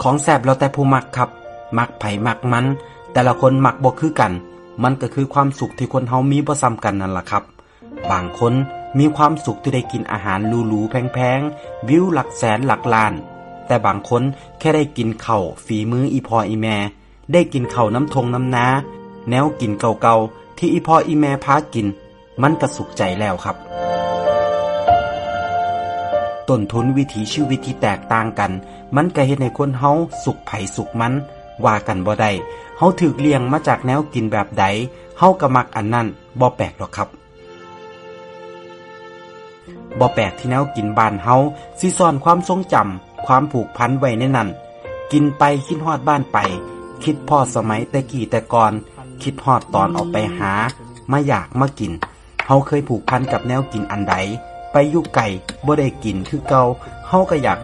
ของแซ่บแล้วแต่ผู้มักครับมักไผมักมันแต่ละคนมักบ่คือกันมันก็คือความสุขที่คนเฮามีบ่ซ้ำกันนั่นล่ะครับบางคนมีความสุขที่ได้กินอาหารหรูๆแพงๆวิวหลักแสนหลักล้านแต่บางคนแค่ได้กินข้าวฝีมืออีพ่ออีแม่ได้กินข้าวน้ำทงน้ำนาแนวกินเก่าๆที่อีพ่ออีแม่พากินมันก็สุขใจแล้วครับต้นทุนวิถีชีวิตที่แตกต่างกันมันก็เฮ็ดให้คนเฮาสุขไผสุขมันว่ากันบ่ได้เฮาถูกเลี้ยงมาจากแนวกินแบบใดเฮาก็มักอันนั้นบ่แปลกหรอกครับบ่แปลกที่แนวกินบ้านเฮาสิซ่อนความทรงจำความผูกพันไว้ในนั้นกินไปคิดฮอดบ้านไปคิดพอสมัยแต่กี้แต่ก่อนคิดฮอดตอนออกไปหามาอยากมากินเฮาเคยผูกพันกับแนวกินอันใดไปอยู่ไกลบ่ได้กินคือเก่าเฮาก็อยาก